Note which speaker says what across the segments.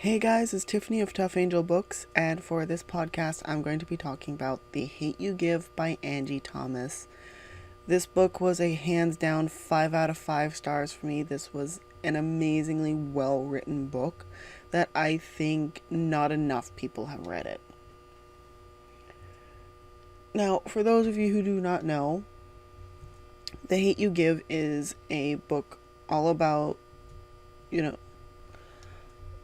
Speaker 1: Hey guys, it's Tiffany of Tough Angel Books, and for this podcast, I'm going to be talking about The Hate You Give by Angie Thomas. This book was a hands down 5 out of 5 stars for me. This was an amazingly well written book that I think not enough people have read it. Now, for those of you who do not know, The Hate You Give is a book all about, you know,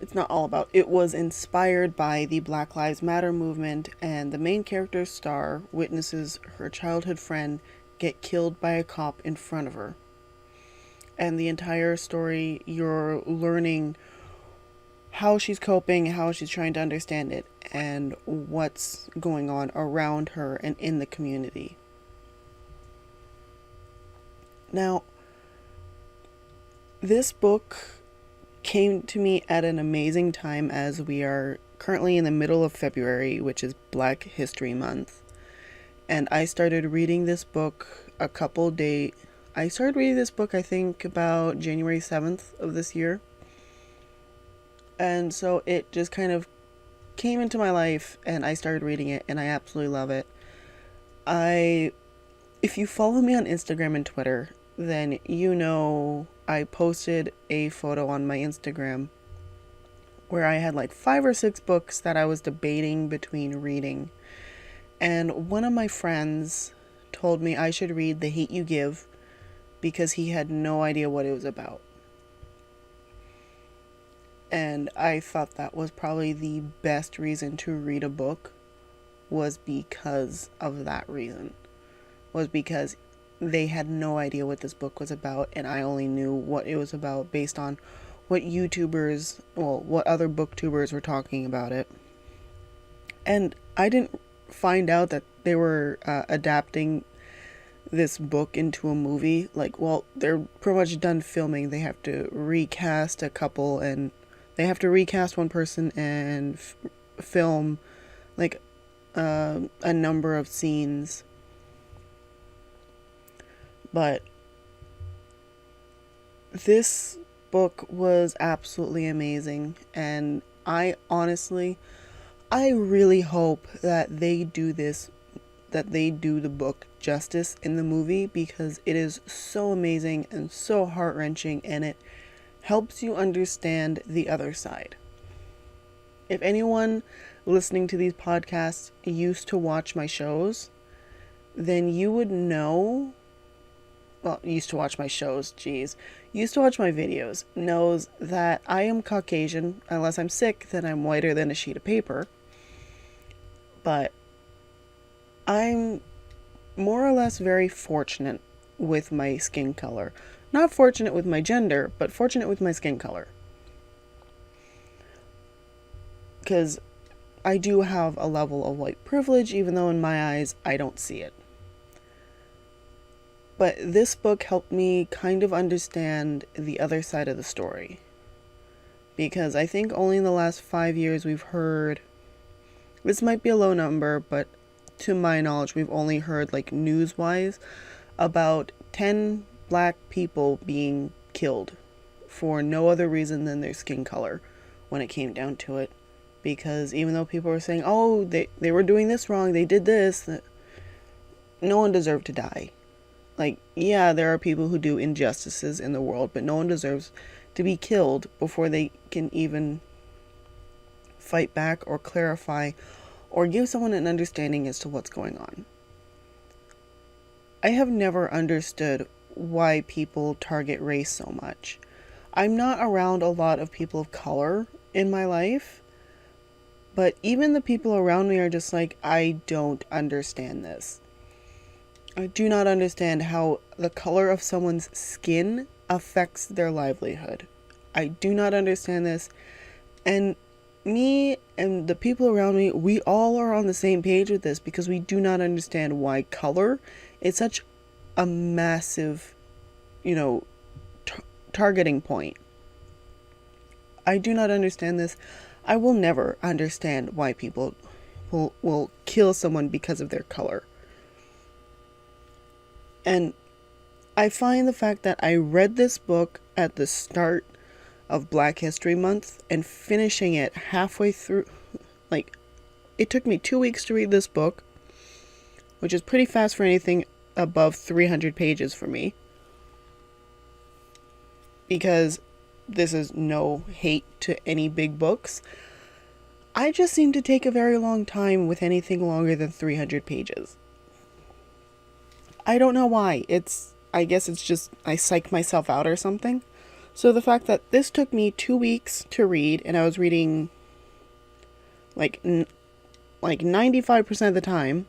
Speaker 1: it's not all about, it was inspired by the Black Lives Matter movement, and the main character, Star, witnesses her childhood friend get killed by a cop in front of her. And the entire story, you're learning how she's coping, how she's trying to understand it, and what's going on around her and in the community. Now, this book came to me at an amazing time as we are currently in the middle of February, which is Black History Month. And I started reading this book I started reading this book I think about January 7th of this year. And so it just kind of came into my life and I started reading it and I absolutely love it. If you follow me on Instagram and Twitter, then you know I posted a photo on my Instagram where I had like 5 or 6 books that I was debating between reading. And one of my friends told me I should read The Hate You Give because he had no idea what it was about. And I thought that was probably the best reason to read a book, was because of that reason. Was because they had no idea what this book was about, and I only knew what it was about based on what what other booktubers were talking about it. And I didn't find out that they were adapting this book into a movie. They're pretty much done filming. They have to recast a couple, and they have to recast one person and film a number of scenes. But this book was absolutely amazing, and I really hope that they do the book justice in the movie, because it is so amazing and so heart-wrenching, and it helps you understand the other side. If anyone listening to these podcasts used to watch my shows, then you would know, used to watch my videos, knows that I am Caucasian. Unless I'm sick, then I'm whiter than a sheet of paper. But I'm more or less very fortunate with my skin color. Not fortunate with my gender, but fortunate with my skin color. Because I do have a level of white privilege, even though in my eyes I don't see it. But this book helped me kind of understand the other side of the story. Because I think only in the last 5 years we've heard, this might be a low number, but to my knowledge we've only heard, news-wise, about 10 black people being killed for no other reason than their skin color when it came down to it. Because even though people were saying, oh, they were doing this wrong, they did this, no one deserved to die. Yeah, there are people who do injustices in the world, but no one deserves to be killed before they can even fight back or clarify or give someone an understanding as to what's going on. I have never understood why people target race so much. I'm not around a lot of people of color in my life, but even the people around me are just like, I don't understand this. I do not understand how the color of someone's skin affects their livelihood. I do not understand this. And me and the people around me, we all are on the same page with this, because we do not understand why color is such a massive, targeting point. I do not understand this. I will never understand why people will kill someone because of their color. And I find the fact that I read this book at the start of Black History Month and finishing it halfway through. Like, it took me 2 weeks to read this book, which is pretty fast for anything above 300 pages for me. Because this is no hate to any big books. I just seem to take a very long time with anything longer than 300 pages. I don't know why. I guess it's just I psych myself out or something. So the fact that this took me 2 weeks to read, and I was reading like 95% of the time,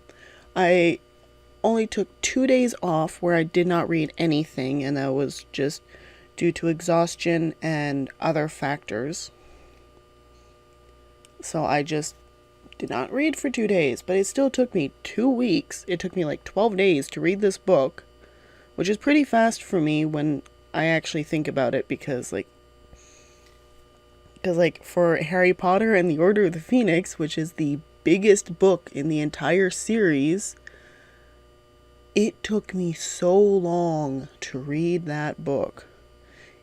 Speaker 1: I only took 2 days off where I did not read anything, and that was just due to exhaustion and other factors. So I just did not read for 2 days, but it still took me 2 weeks. It took me like 12 days to read this book, which is pretty fast for me when I actually think about it, because for Harry Potter and the Order of the Phoenix, which is the biggest book in the entire series, it took me so long to read that book.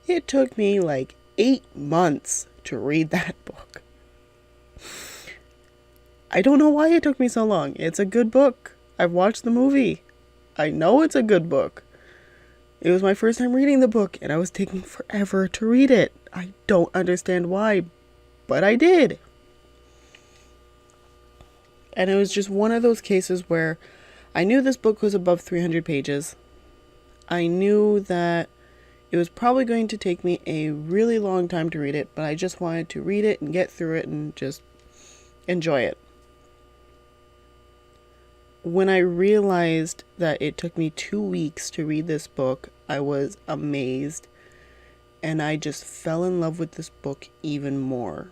Speaker 1: It took me like 8 months to read that book. I don't know why it took me so long. It's a good book. I've watched the movie. I know it's a good book. It was my first time reading the book, and I was taking forever to read it. I don't understand why, but I did. And it was just one of those cases where I knew this book was above 300 pages. I knew that it was probably going to take me a really long time to read it, but I just wanted to read it and get through it and just enjoy it. When I realized that it took me 2 weeks to read this book, I was amazed, and I just fell in love with this book even more.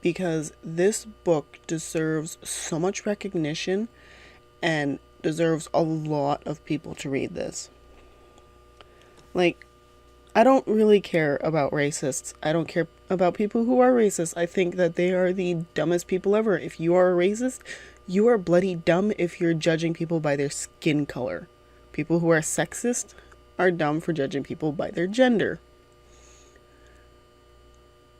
Speaker 1: Because this book deserves so much recognition and deserves a lot of people to read this. Like, I don't really care about racists. I don't care about people who are racist. I think that they are the dumbest people ever. If you are a racist, you are bloody dumb if you're judging people by their skin color. People who are sexist are dumb for judging people by their gender.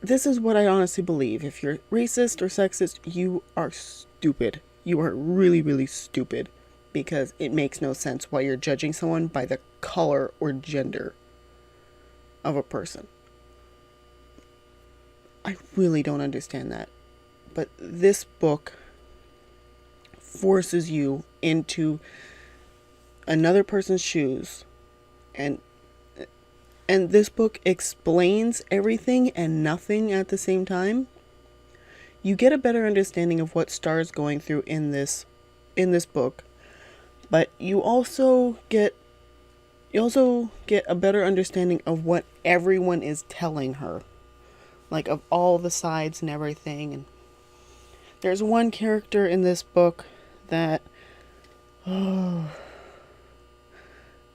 Speaker 1: This is what I honestly believe. If you're racist or sexist, you are stupid. You are really, really stupid. Because it makes no sense why you're judging someone by the color or gender of a person. I really don't understand that. But this book forces you into another person's shoes, and this book explains everything and nothing at the same time. You get a better understanding of what Star's going through in this book, but you also get a better understanding of what everyone is telling her, like of all the sides and everything. And there's one character in this book that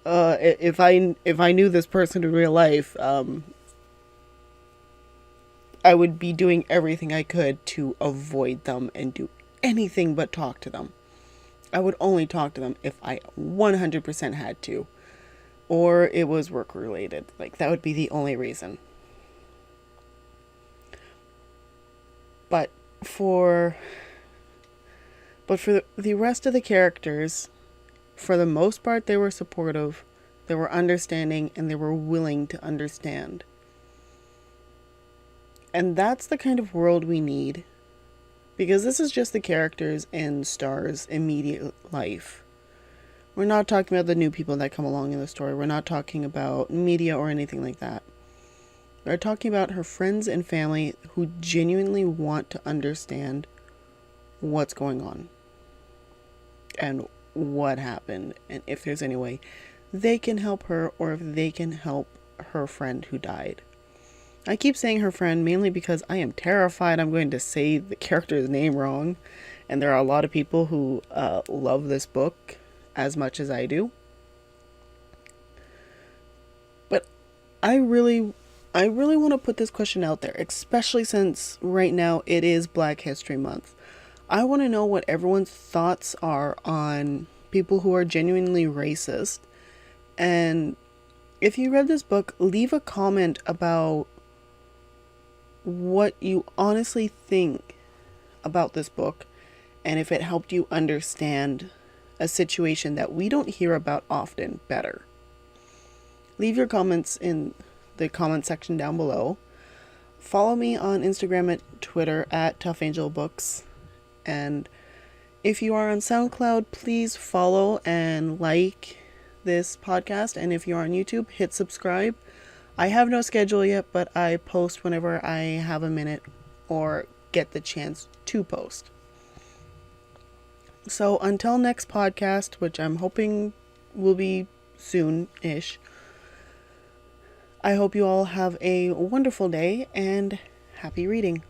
Speaker 1: if I knew this person in real life, I would be doing everything I could to avoid them and do anything but talk to them. I would only talk to them if I 100% had to, or it was work related. Like, that would be the only reason. But for the rest of the characters, for the most part, they were supportive, they were understanding, and they were willing to understand. And that's the kind of world we need. Because this is just the characters in Star's immediate life. We're not talking about the new people that come along in the story. We're not talking about media or anything like that. We're talking about her friends and family who genuinely want to understand what's going on and what happened, and if there's any way they can help her, or if they can help her friend who died. I keep saying her friend mainly because I am terrified I'm going to say the character's name wrong, and there are a lot of people who love this book as much as I do. But I really want to put this question out there, especially since right now it is Black History Month. I want to know what everyone's thoughts are on people who are genuinely racist, and if you read this book, leave a comment about what you honestly think about this book and if it helped you understand a situation that we don't hear about often better. Leave your comments in the comment section down below. Follow me on Instagram and Twitter at ToughAngelBooks. And if you are on SoundCloud, please follow and like this podcast. And if you're on YouTube, hit subscribe. I have no schedule yet, but I post whenever I have a minute or get the chance to post. So until next podcast, which I'm hoping will be soon-ish, I hope you all have a wonderful day and happy reading.